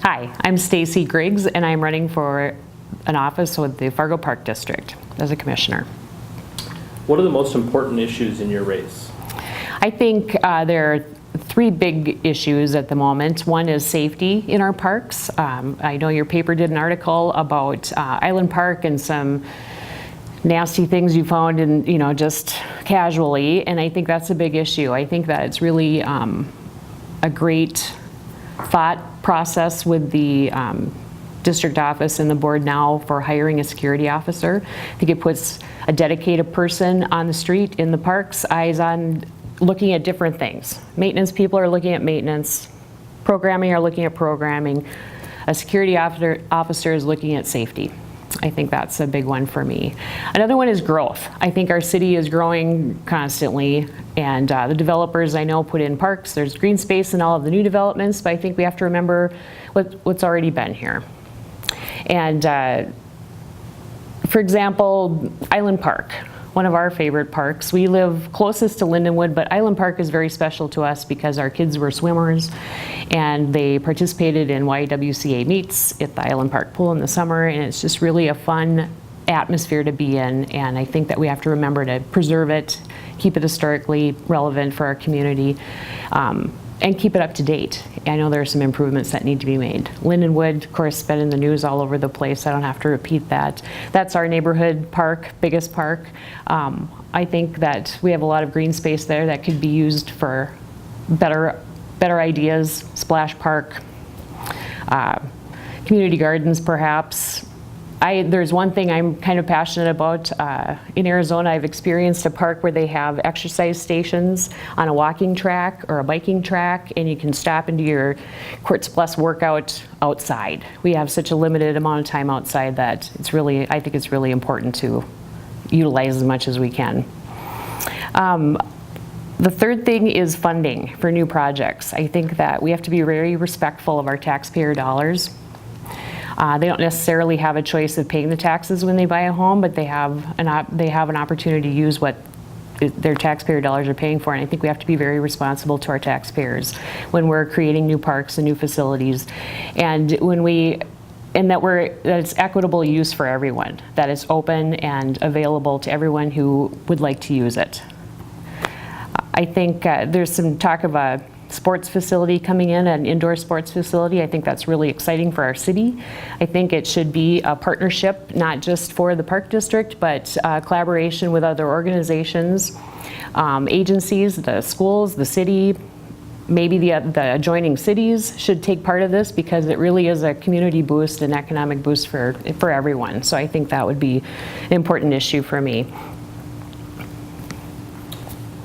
Hi, I'm Stacey Griggs, and I'm running for an office with the Fargo Park District as a commissioner. What are the most important issues in your race? I think there are three big issues at the moment. One is safety in our parks. I know your paper did an article about Island Park and some nasty things you found in, just casually, and I think that's a big issue. I think that it's really a great thought process with the district office and the board now for hiring a security officer. I think it puts a dedicated person on the street in the parks, eyes on looking at different things. Maintenance people are looking at maintenance, programming are looking at programming, a security officer is looking at safety. I think that's a big one for me. Another one is growth. I think our city is growing constantly, and the developers I know put in parks. There's green space in all of the new developments, but I think we have to remember what's already been here. And for example, Island Park, one of our favorite parks. We live closest to Lindenwood, but Island Park is very special to us because our kids were swimmers and they participated in YWCA meets at the Island Park pool in the summer, and it's just really a fun atmosphere to be in, and I think that we have to remember to preserve it, keep it historically relevant for our community, and keep it up to date. I know there are some improvements that need to be made. Lindenwood, of course, been in the news all over the place. I don't have to repeat that. That's our neighborhood park, biggest park. I think that we have a lot of green space there that could be used for better ideas, splash park, community gardens perhaps. There's one thing I'm kind of passionate about. In Arizona, I've experienced a park where they have exercise stations on a walking track or a biking track, and you can stop and do your Quartz Plus workout outside. We have such a limited amount of time outside that I think it's really important to utilize as much as we can. The third thing is funding for new projects. I think that we have to be very respectful of our taxpayer dollars. They don't necessarily have a choice of paying the taxes when they buy a home, but they have an opportunity to use what their taxpayer dollars are paying for, and I think we have to be very responsible to our taxpayers when we're creating new parks and new facilities, and that it's equitable use for everyone, that it's open and available to everyone who would like to use it. I think there's some talk of a sports facility coming in, an indoor sports facility. I think that's really exciting for our city. I think it should be a partnership, not just for the Park District, but collaboration with other organizations, agencies, the schools, the city, maybe the adjoining cities should take part of this because it really is a community boost and economic boost for everyone. So I think that would be an important issue for me.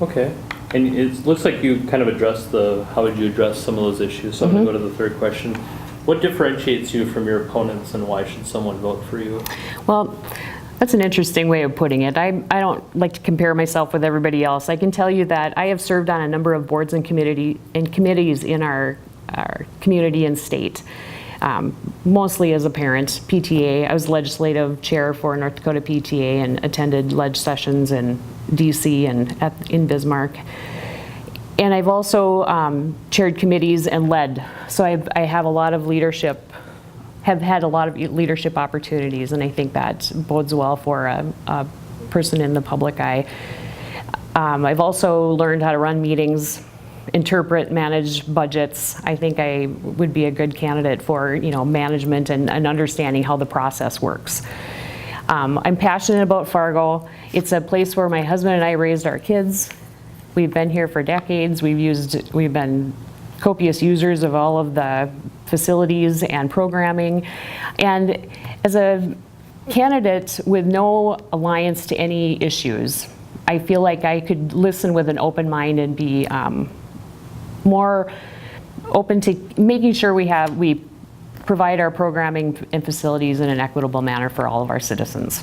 Okay. And it looks like you kind of addressed how would you address some of those issues. So I'm going to go to the third question. What differentiates you from your opponents, and why should someone vote for you? Well, that's an interesting way of putting it. I don't like to compare myself with everybody else. I can tell you that I have served on a number of boards and committees in our community and state. Mostly as a parent, PTA. I was legislative chair for North Dakota PTA and attended ledge sessions in DC and in Bismarck. And I've also chaired committees and led. So I have a lot of leadership, have had a lot of leadership opportunities, and I think that bodes well for a person in the public eye. I've also learned how to run meetings, interpret, manage budgets. I think I would be a good candidate for management and understanding how the process works. I'm passionate about Fargo. It's a place where my husband and I raised our kids. We've been here for decades. We've been copious users of all of the facilities and programming. And as a candidate with no alliance to any issues, I feel like I could listen with an open mind and be more open to making sure we provide our programming and facilities in an equitable manner for all of our citizens.